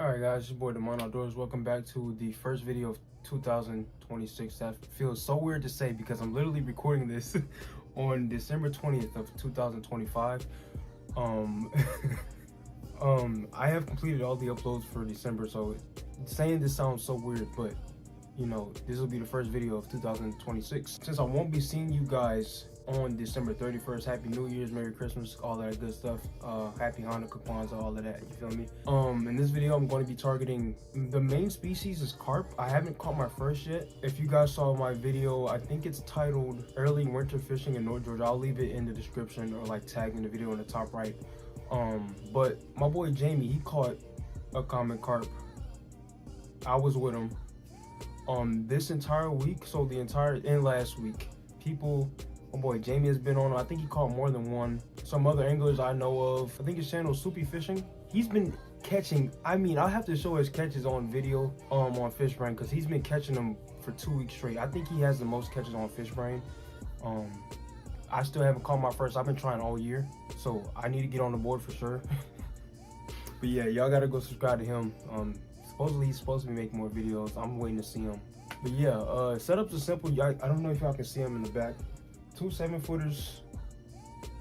Alright guys, it's your boy Demon Outdoors. Welcome back to the first video of 2026. That feels so weird to say because I'm literally recording this on December 20th of 2025. I have completed all the uploads for December, so saying this sounds so weird, but you know, this will be the first video of 2026. Since I won't be seeing you guys on December 31st, Happy New Year's, Merry Christmas, all that good stuff. Happy Hanukkah, Kwanzaa, all of that, you feel me? In this video, I'm going to be targeting, the main species is carp. I haven't caught my first yet. If you guys saw my video, I think it's titled Early Winter Fishing in North Georgia. I'll leave it in the description or like tagged in the video in the top right. But my boy Jamie, he caught a common carp. I was with him. This entire week, so the entire, and last week, my boy Jamie has been on, I think he caught more than one. Some other anglers I know of, I think his channel is Soupy Fishing. He's been catching, I mean, I'll have to show his catches on video, on FishBrain, because he's been catching them for 2 weeks straight. I think he has the most catches on FishBrain. I still haven't caught my first. I've been trying all year, so I need to get on the board for sure. But yeah, y'all gotta go subscribe to him. Supposedly he's supposed to be making more videos. I'm waiting to see him. But yeah, setups are simple. I don't know if y'all can see him in the back. 2 7-footers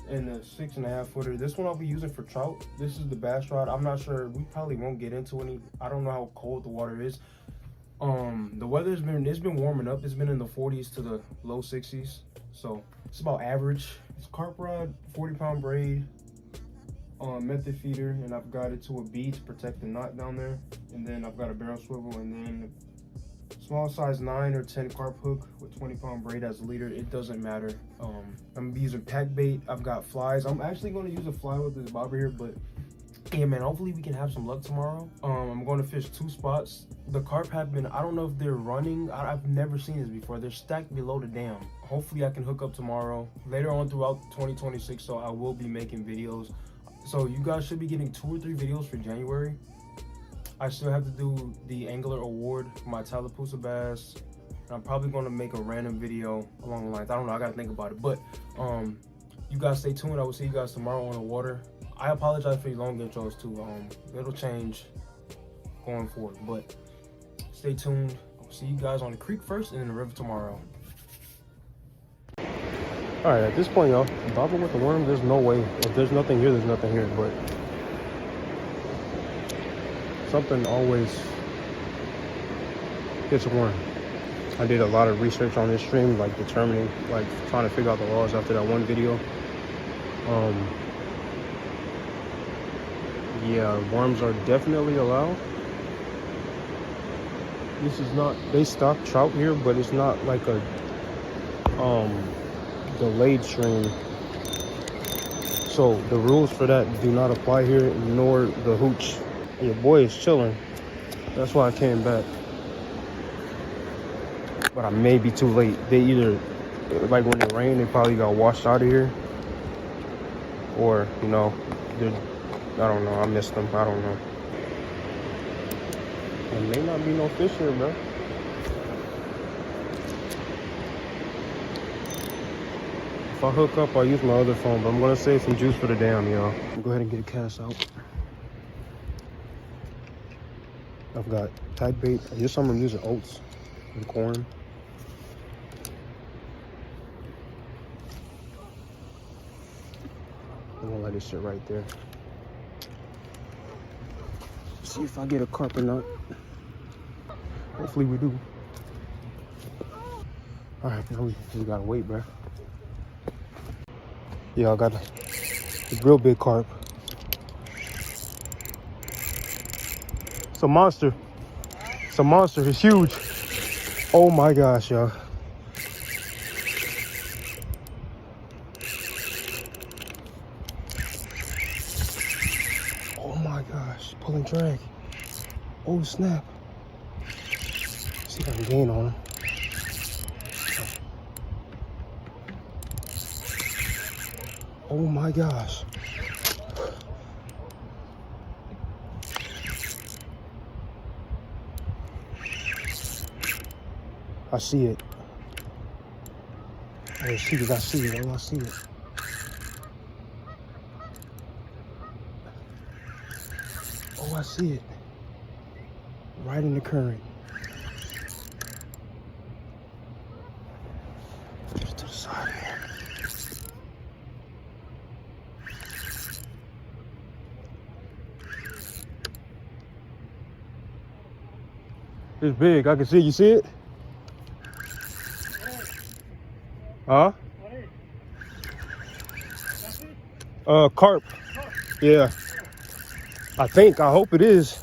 and a 6.5 footer. This one I'll be using for trout. This is the bass rod. I'm not sure. We probably won't get into any. I don't know how cold the water is. The weather's been warming up. It's been in the 40s to the low 60s. So it's about average. It's carp rod, 40-pound braid. Method feeder, and I've got it to a bead to protect the knot down there, and then I've got a barrel swivel, and then small size 9 or 10 carp hook with 20-pound braid as a leader. It doesn't matter. I'm gonna be using pack bait. I've got flies. I'm actually going to use a fly with this bobber here, but yeah, man, hopefully we can have some luck tomorrow. I'm going to fish 2 spots. The carp have been, I don't know if they're running. I've never seen this before. They're stacked below the dam. Hopefully I can hook up tomorrow, later on throughout 2026, so I will be making videos. So you guys should be getting 2 or 3 videos for January. I still have to do the Angler Award for my Tallapoosa bass. And I'm probably going to make a random video along the lines. I don't know, I got to think about it. But you guys stay tuned. I will see you guys tomorrow on the water. I apologize for these long intros too. It'll change going forward. But stay tuned. I'll see you guys on the creek first and then the river tomorrow. All right, at this point, y'all, bobbing with the worm, there's no way. If there's nothing here, there's nothing here, but something always gets a worm. I did a lot of research on this stream, like determining, like trying to figure out the laws after that one video. Yeah, worms are definitely allowed. This is not, they stock trout here, but it's not like a, delayed stream, so the rules for that do not apply here, nor the hooch. Your boy is chilling, that's why I came back, but I may be too late. They either, like when it rained, they probably got washed out of here, or you know, I don't know, I missed them. I don't know. There may not be no fish here, bro. If I hook up, I'll use my other phone, but I'm gonna save some juice for the dam, y'all. Go ahead and get a cast out. I've got tide bait. This time I'm using oats and corn. I'm gonna let it sit right there. See if I get a carp or not. Hopefully we do. All right, now we gotta wait, bro. Yeah, I got a real big carp. It's a monster. It's a monster. It's huge. Oh my gosh, y'all. Oh my gosh. Pull and drag. Oh snap. See if I can gain on him. Oh my gosh. I see it. I see it. I see it. Oh, I see it. Oh, I see it. right in the current. Just to the side here. It's big. I can see. You see it? Huh? Carp. Yeah. I think. I hope it is.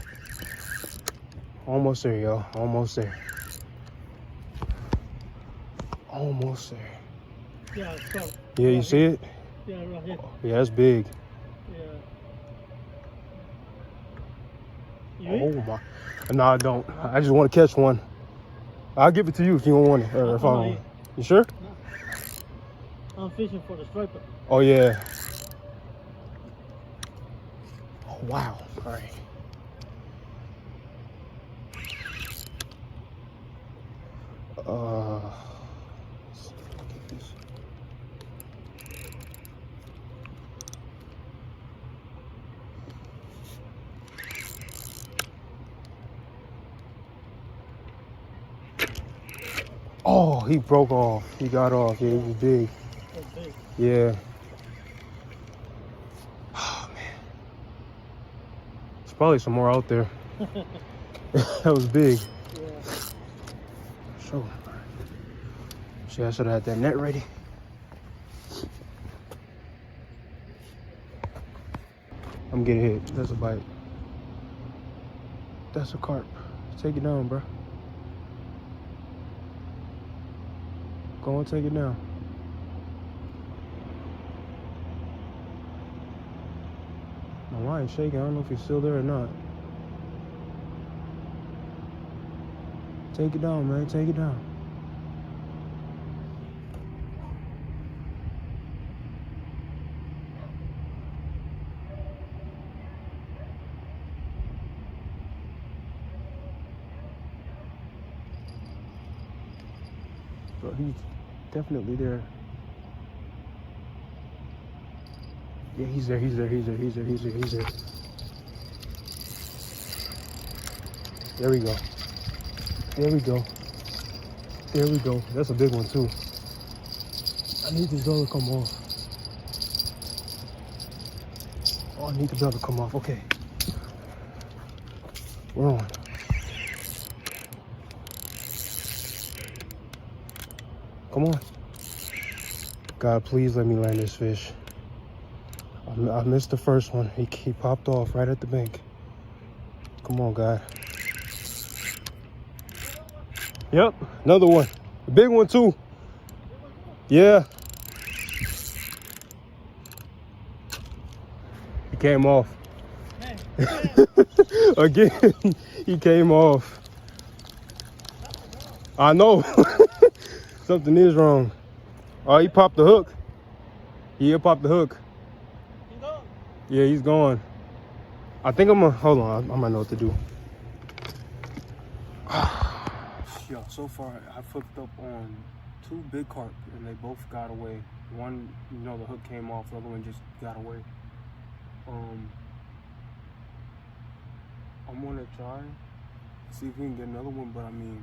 Almost there, y'all. Almost there. Almost there. Yeah, it's carp. Yeah, you see it? Yeah, right here. Yeah, that's big. Yeah. Oh my. No, I don't. I just want to catch one. I'll give it to you if you don't want it. Or if I don't. You sure? No. I'm fishing for the striper. Oh, yeah. Oh, wow. All right. Oh, he broke off. He got off. Yeah, he was big. That's big. Yeah. Oh, man. There's probably some more out there. That was big. Yeah. So, see, I should have had that net ready. I'm getting hit. That's a bite. That's a carp. Take it down, bro. Go and take it down. My line's shaking. I don't know if he's still there or not. Take it down, man. Take it down. Bro, he's definitely there. Yeah, he's there. He's there. He's there. He's there. He's there. He's there. There we go. There we go. There we go. That's a big one too. I need this bell to come off. Oh, I need the bell to come off. Okay. We're on. Come on. God, please let me land this fish. I missed the first one. He popped off right at the bank. Come on, God. Yep, another one. A big one too. Yeah. He came off. Again, he came off. I know. Something is wrong. Oh, he popped the hook. He popped the hook. He's gone. Yeah, he's gone. I think I'm gonna, hold on, I might know what to do. Yo, so far I've hooked up on 2 big carp and they both got away. One, you know, the hook came off, the other one just got away. I'm gonna try, see if we can get another one, but I mean,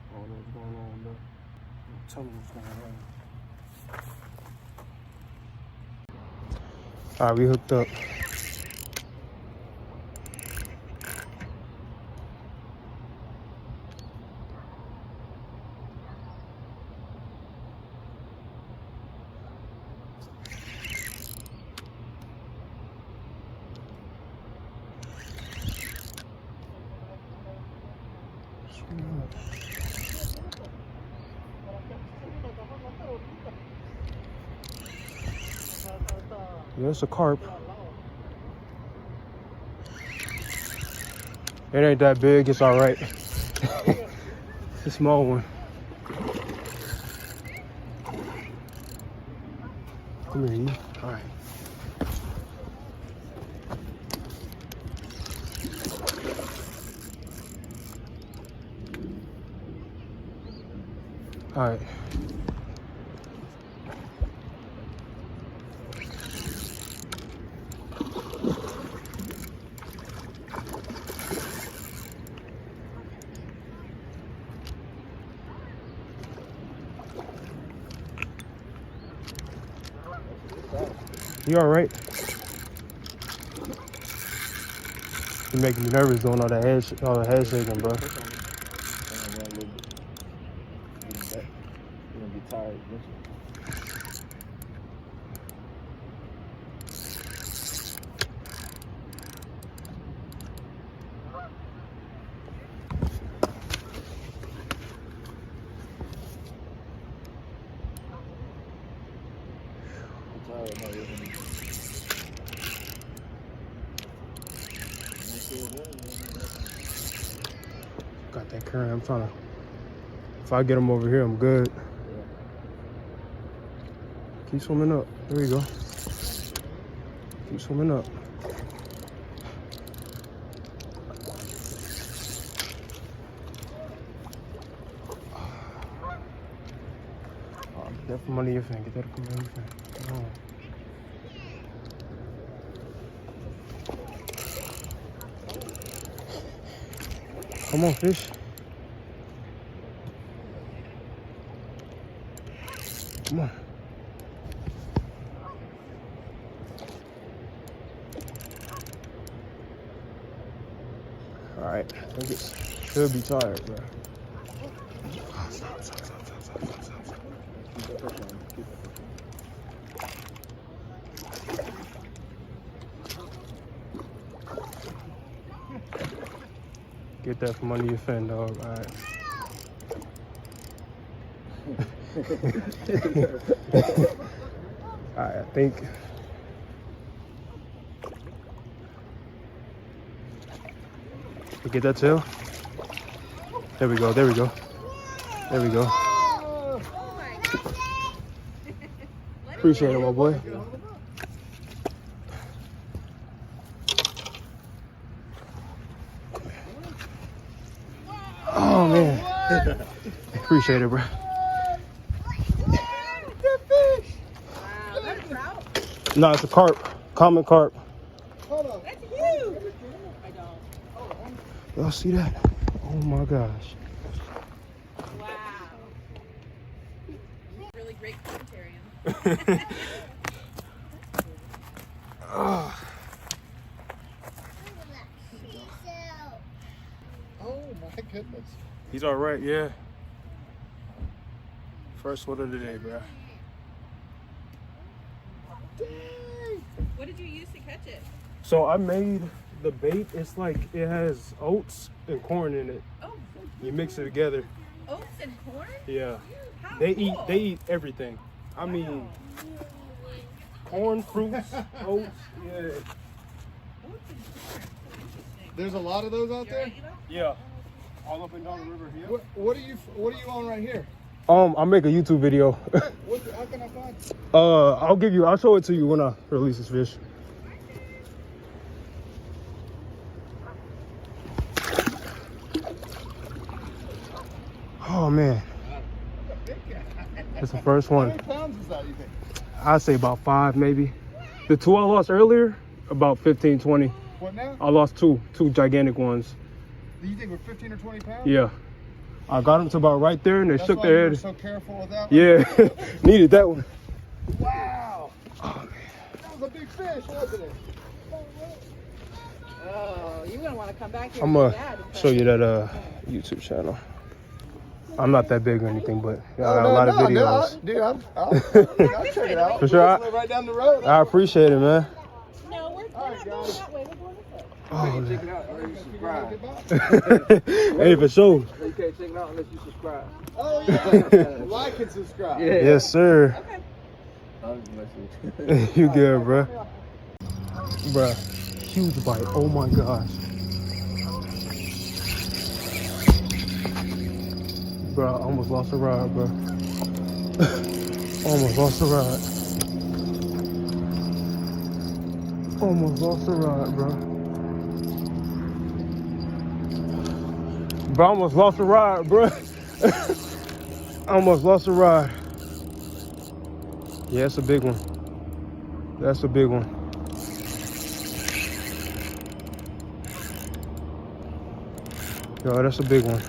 I don't know what's going on, but tell me what's going on. All right, we hooked up. Yeah, it's a carp. It ain't that big, it's all right. It's a small one. Come here, you. All right. All right. You all right? You're making me nervous doing all the head shaking, bro. You're gonna be tired eventually. Got that current. I'm trying to. If I get him over here, I'm good. Keep swimming up. There we go. Keep swimming up. Oh, get that from under your fin. Get that from under your fin. Come on. Come on, fish. Come on. All right, I think it should be tired, bro. Oh, stop. Get that from under your fin, dog. All right. All right, I think. You get that tail? There we go. There we go. There we go. Appreciate it, my boy. Oh man. Appreciate it, bro. No, it's a carp. Common carp. That's huge. I don't. Y'all see that? Oh my gosh. Wow. Really great commentary. Oh my goodness. He's all right, yeah. First one of the day, bro. What did you use to catch it? So I made the bait. It's like it has oats and corn in it. Oh, You mix it together. oats and corn? Yeah. How They cool. eat everything. I mean, corn, fruits, oats. Yeah. Oats and corn. Interesting. There's a lot of those out You there? alright, you know? Yeah. All up and down the river here. What are you on right here? I'll make a YouTube video. How can I find it? I'll show it to you when I release this fish. Oh man. It's the first How one. many pounds is that, you think? I'd say about 5 maybe. The 2 I lost earlier, about 15, 20. What now? I lost two gigantic ones. Do you think we're 15 or 20 pounds? Yeah. I got them to about right there and they That's shook why their you were head. so careful with that one? Yeah, needed that one. Wow. Oh man. That was a big fish, wasn't it? Oh, you're gonna want to come back here. I'm with gonna Dad and show you that YouTube channel. I'm not that big or anything, but I got a lot of videos. I'll check it out. For sure. We'll live right down the road. I appreciate it, man. No, we're not going that way. We're going this way. Oh, man. Check it out unless you subscribe. Hey, for sure. You can't check it out unless you subscribe. Oh yeah. Like and subscribe. Yeah. Yes, sir. Okay. You good, bro? Bruh, huge bite. Oh my gosh. Bro, I almost lost a rod, bro. Almost lost a rod. Almost lost a rod, bro. Bro, I almost lost a rod, bro. I almost lost a rod. Yeah, that's a big one. That's a big one. Yo, that's a big one.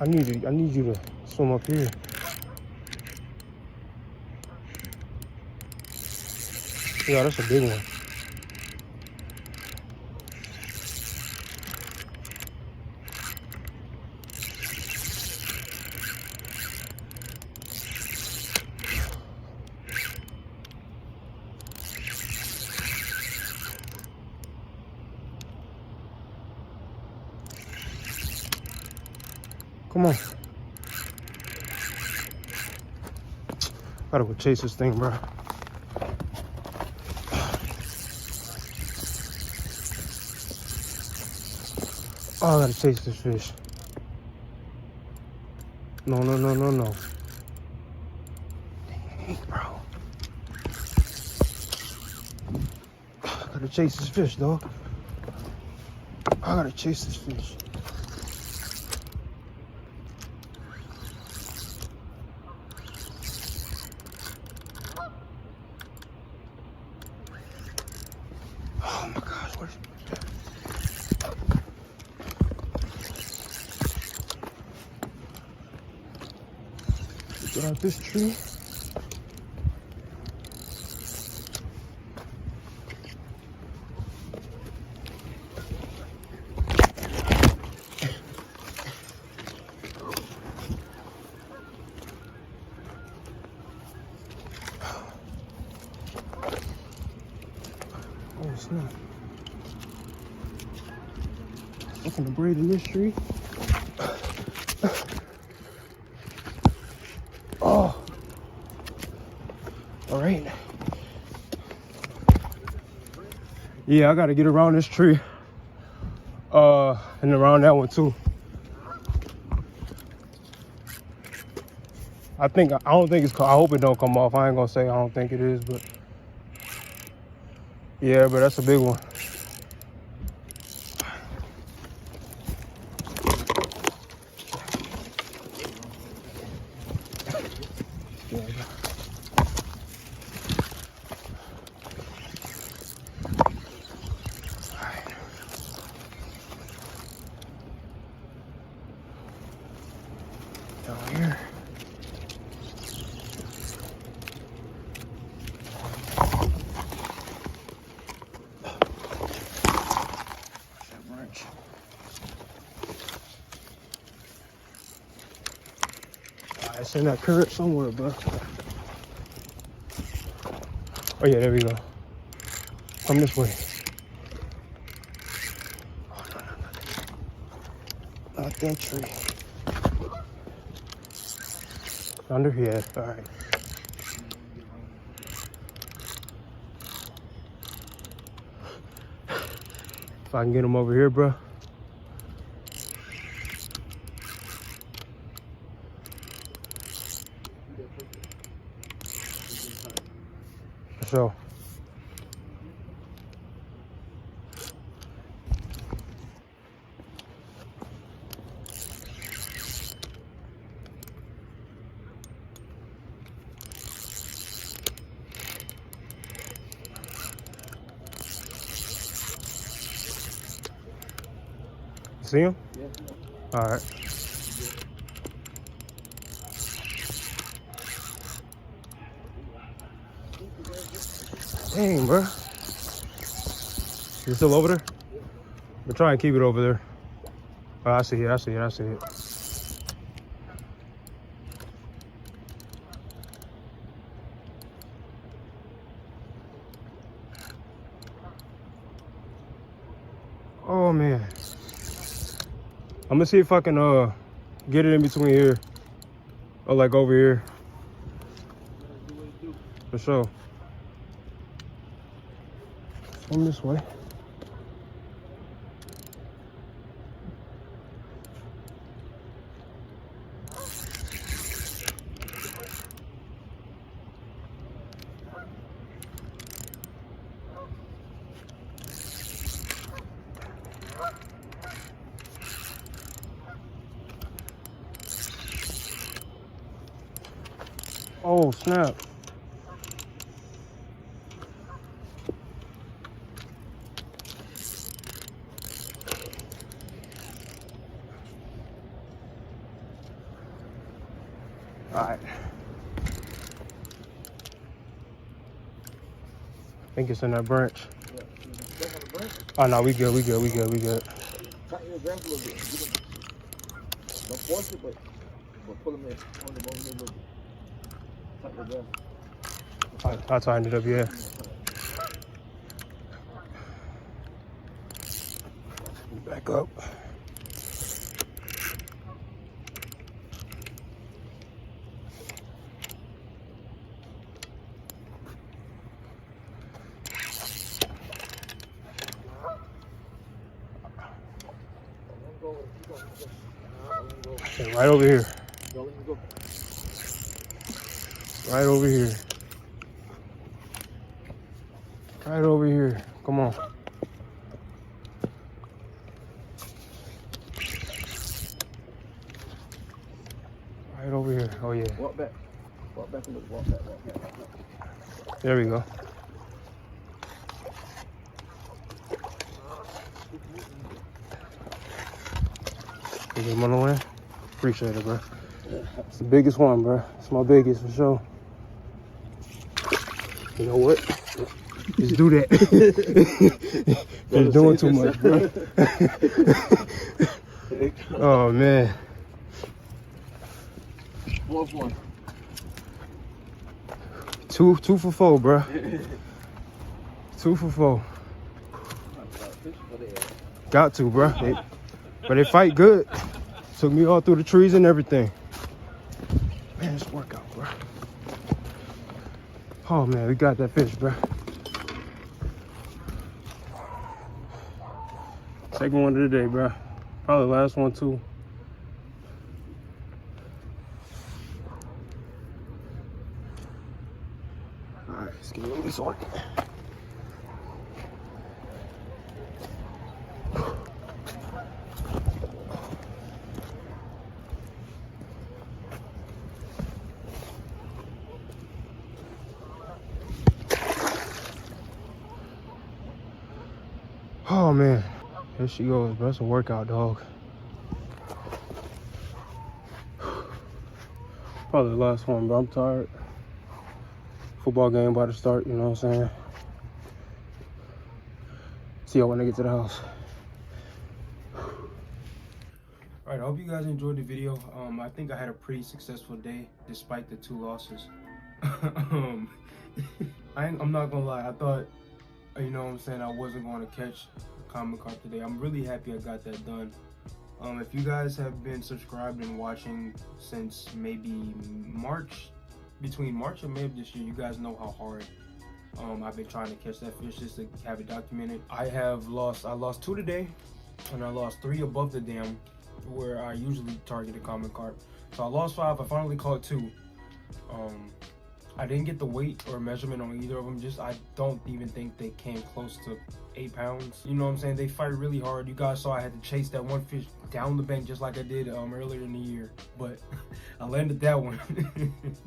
I need you to swim up here. Yeah, that's a big one. Come on. Gotta go chase this thing, bro. Oh, I gotta chase this fish. No. Dang, bro. I gotta chase this fish, dog. I gotta chase this fish. Oh my gosh, what is it? Get out this tree. Oh snap. Look at the braid in this tree. Oh. All right. Yeah, I gotta get around this tree. And around that one too. I don't think it's, I hope it don't come off. I ain't gonna say I don't think it is, but yeah, but that's a big one. Down here. It's in that current somewhere, bro. Oh yeah, there we go. Come this way. Oh, no. Not that tree. Under here, all right. If I can get him over here, bro. For sure. See him? Yeah. All right. Dang, bro. You still over there? We're trying to keep it over there. Oh, I see it. Oh, man. I'm gonna see if I can get it in between here. Or like over here. For sure. Swim this way. Oh, snap. Alright. I think it's in that branch. Oh no, we good. Tighten your grasp a little bit. Don't force it, but pull them in. Hold them over there a little bit. Tighten your grasp. I tightened it up, yeah. Back up. Okay, right over here. Right over here. Right over here. Come on. Right over here. Oh yeah. Walk back. Walk back a little. Walk back. There we go. You get him on the way? Appreciate it, bro. It's the biggest one, bro. It's my biggest for sure. You know what? Just do that. You're doing too much, bro. Oh man. Fourth one. Two for 4, bro. 2 for 4. Got to, bro. But they fight good. Took me all through the trees and everything. Man, it's workout, bro. Oh man, we got that fish, bro. Second one of the day, bro. Probably the last one too. All right, let's get this one. Oh man, here she goes, bro. It's a workout, dog. Probably the last one, bro. I'm tired. Football game about to start, you know what I'm saying? See y'all when I get to the house. Alright, I hope you guys enjoyed the video. I think I had a pretty successful day despite the 2 losses. I'm not gonna lie, I thought, you know what I'm saying, I wasn't going to catch a common carp today. I'm really happy I got that done. If you guys have been subscribed and watching since maybe March, between March and May of this year, you guys know how hard I've been trying to catch that fish just to have it documented. I lost 2 today, and I lost 3 above the dam where I usually target a common carp. So I lost 5, I finally caught 2. I didn't get the weight or measurement on either of them. I don't even think they came close to 8 pounds. You know what I'm saying? They fight really hard. You guys saw I had to chase that one fish down the bank just like I did earlier in the year. But I landed that one.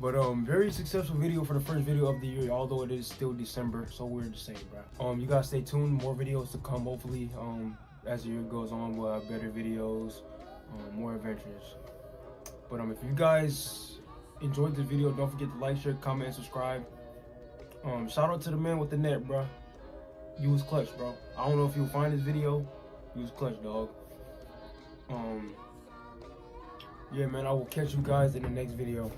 But very successful video for the first video of the year, although it is still December. So weird to say, bro. You guys stay tuned. More videos to come, hopefully. As the year goes on, we'll have better videos, more adventures. But if you guys enjoyed the video, don't forget to like, share, comment, and subscribe. Shout out to the man with the net, bro. You was clutch, bro. I don't know if you'll find this video. You was clutch, dog. Yeah, man, I will catch you guys in the next video.